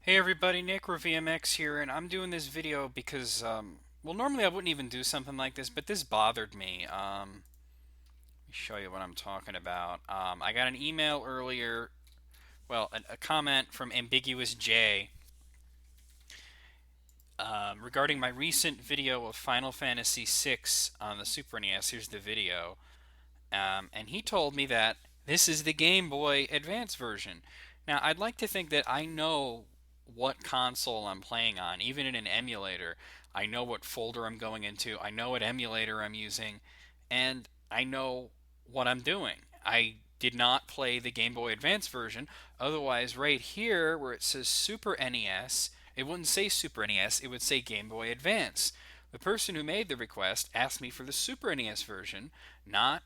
Hey everybody, Nick or VMX here, and I'm doing this video because, well, normally I wouldn't even do something like this, but this bothered me. Let me show you what I'm talking about. I got an email earlier, well, a comment from Ambiguous J regarding my recent video of Final Fantasy VI on the Super NES. Here's the video. And he told me that this is the Game Boy Advance version. Now, I'd like to think that I know what console I'm playing on, even in an emulator. I know what folder I'm going into, I know what emulator I'm using, and I know what I'm doing. I did not play the Game Boy Advance version, otherwise, right here where it says Super NES, it wouldn't say Super NES, it would say Game Boy Advance. The person who made the request asked me for the Super NES version, not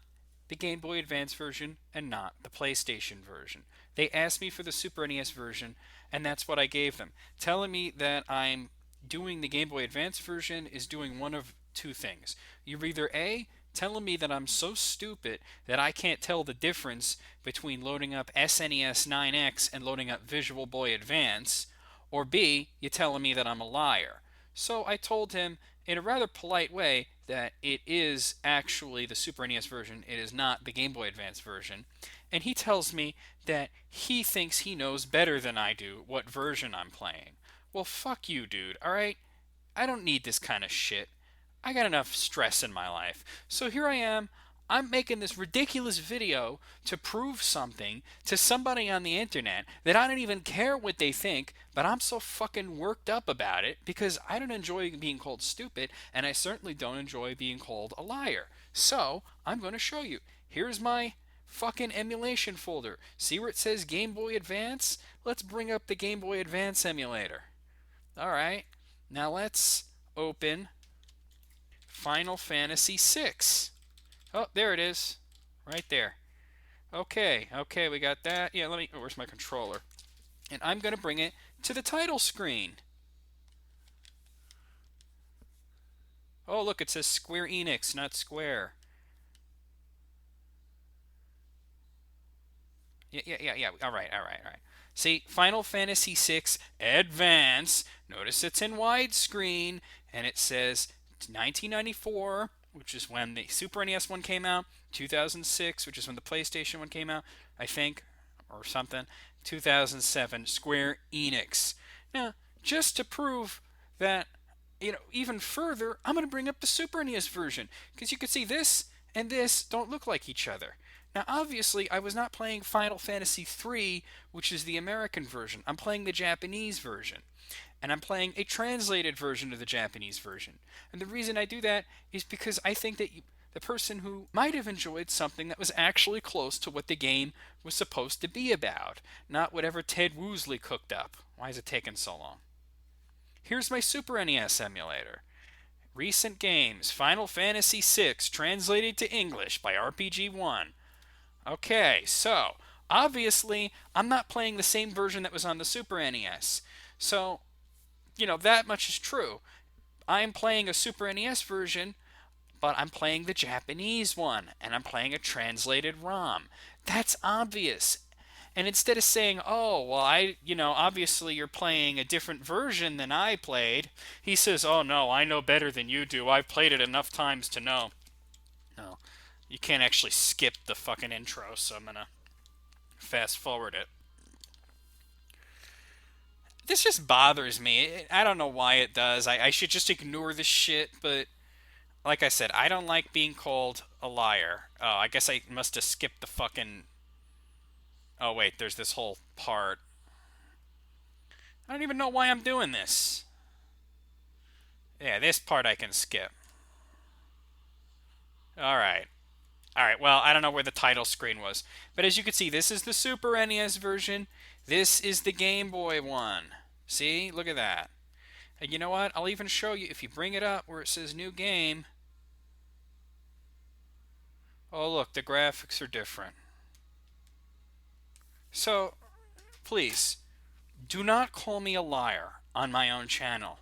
the Game Boy Advance version and not the PlayStation version. They asked me for the Super NES version, and that's what I gave them. Telling me that I'm doing the Game Boy Advance version is doing one of two things. You're either A, telling me that I'm so stupid that I can't tell the difference between loading up SNES 9X and loading up Visual Boy Advance, or B, you're telling me that I'm a liar. So I told him in a rather polite way that it is actually the Super NES version, it is not the Game Boy Advance version. And he tells me that he thinks he knows better than I do what version I'm playing. Well, fuck you, dude, alright? I don't need this kind of shit. I got enough stress in my life. So here I am. I'm making this ridiculous video to prove something to somebody on the internet that I don't even care what they think, but I'm so fucking worked up about it because I don't enjoy being called stupid, and I certainly don't enjoy being called a liar. So I'm going to show you. Here's my fucking emulation folder. See where it says Game Boy Advance? Let's bring up the Game Boy Advance emulator. Alright, now let's open Final Fantasy VI. Oh, there it is. Right there. Okay, we got that. Yeah, where's my controller? And I'm going to bring it to the title screen. Oh, look, it says Square Enix, not Square. Yeah. All right. See, Final Fantasy VI Advance. Notice it's in widescreen, and it says 1994, which is when the Super NES one came out, 2006, which is when the PlayStation one came out, I think, or something, 2007, Square Enix. Now, just to prove that, even further, I'm going to bring up the Super NES version, because you can see this and this don't look like each other. Now, obviously, I was not playing Final Fantasy III, which is the American version. I'm playing the Japanese version. And I'm playing a translated version of the Japanese version. And the reason I do that is because I think that the person who might have enjoyed something that was actually close to what the game was supposed to be about, not whatever Ted Woosley cooked up. Why is it taking so long? Here's my Super NES emulator. Recent games, Final Fantasy VI, translated to English by RPG1. Okay, so obviously I'm not playing the same version that was on the Super NES. So, that much is true. I'm playing a Super NES version, but I'm playing the Japanese one, and I'm playing a translated ROM. That's obvious. And instead of saying, oh, well, obviously you're playing a different version than I played, he says, oh, no, I know better than you do. I've played it enough times to know. No, you can't actually skip the fucking intro, so I'm gonna fast forward it. This just bothers me. I don't know why it does. I should just ignore this shit, but like I said, I don't like being called a liar. Oh, I guess I must have skipped the fucking. Oh, wait, there's this whole part. I don't even know why I'm doing this. Yeah, this part I can skip. Alright. Alright, well, I don't know where the title screen was. But as you can see, this is the Super NES version. This is the Game Boy one. See? Look at that. And you know what? I'll even show you if you bring it up where it says new game. Oh, look, the graphics are different. So, please, do not call me a liar on my own channel.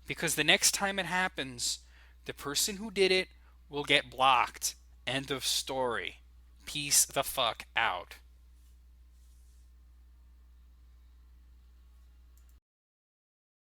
Because the next time it happens, the person who did it will get blocked. End of story. Peace the fuck out.